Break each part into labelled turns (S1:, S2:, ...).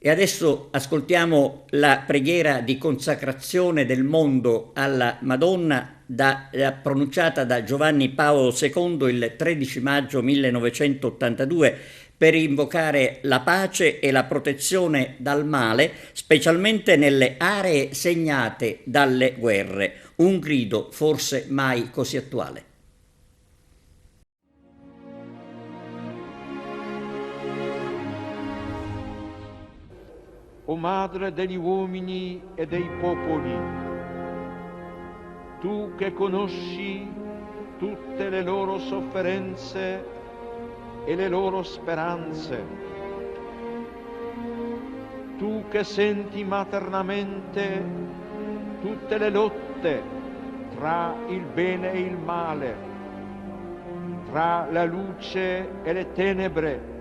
S1: E adesso ascoltiamo la preghiera di consacrazione del mondo alla Madonna pronunciata da Giovanni Paolo II il 13 maggio 1982 per invocare la pace e la protezione dal male, specialmente nelle aree segnate dalle guerre. Un grido forse mai così attuale.
S2: O Madre degli uomini e dei popoli, tu che conosci tutte le loro sofferenze e le loro speranze, tu che senti maternamente tutte le lotte tra il bene e il male, tra la luce e le tenebre,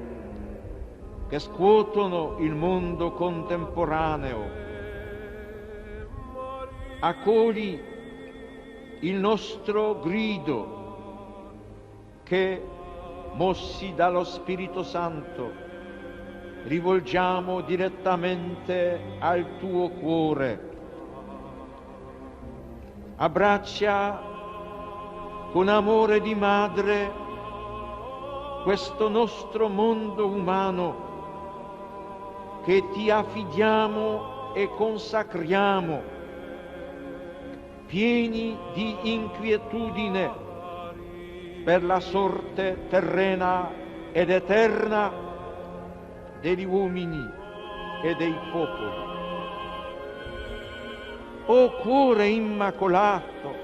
S2: che scuotono il mondo contemporaneo. Accogli il nostro grido che, mossi dallo Spirito Santo, rivolgiamo direttamente al tuo cuore. Abbraccia con amore di madre questo nostro mondo umano che ti affidiamo e consacriamo, pieni di inquietudine per la sorte terrena ed eterna degli uomini e dei popoli. O cuore immacolato,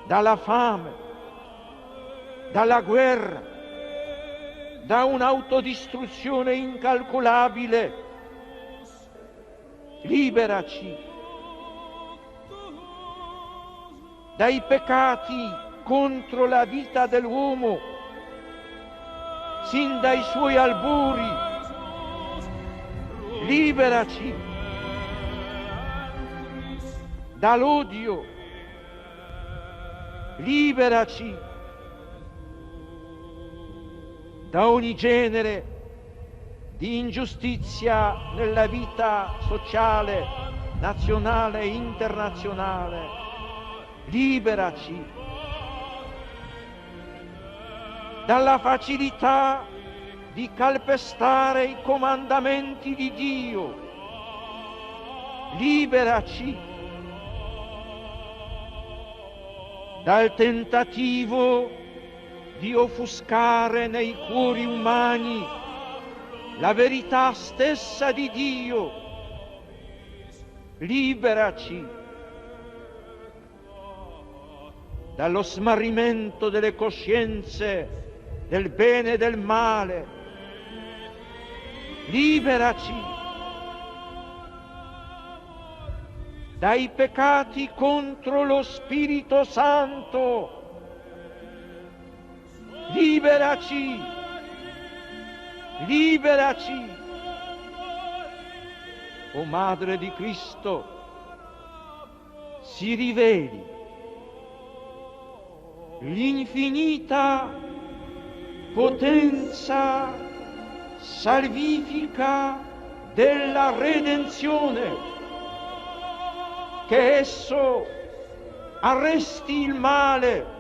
S2: dalla fame, dalla guerra, da un'autodistruzione incalcolabile, liberaci dai peccati contro la vita dell'uomo, sin dai suoi albori, liberaci dall'odio, liberaci da ogni genere di ingiustizia nella vita sociale, nazionale e internazionale. Liberaci dalla facilità di calpestare i comandamenti di Dio. Liberaci dal tentativo di offuscare nei cuori umani la verità stessa di Dio. Liberaci dallo smarrimento delle coscienze del bene e del male. Liberaci dai peccati contro lo Spirito Santo. Liberaci, liberaci, o Madre di Cristo, si riveli l'infinita potenza salvifica della redenzione, che esso arresti il male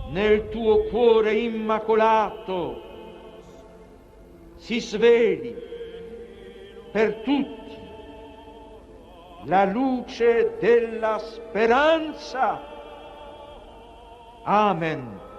S2: nel tuo cuore immacolato, si sveli per tutti la luce della speranza. Amen.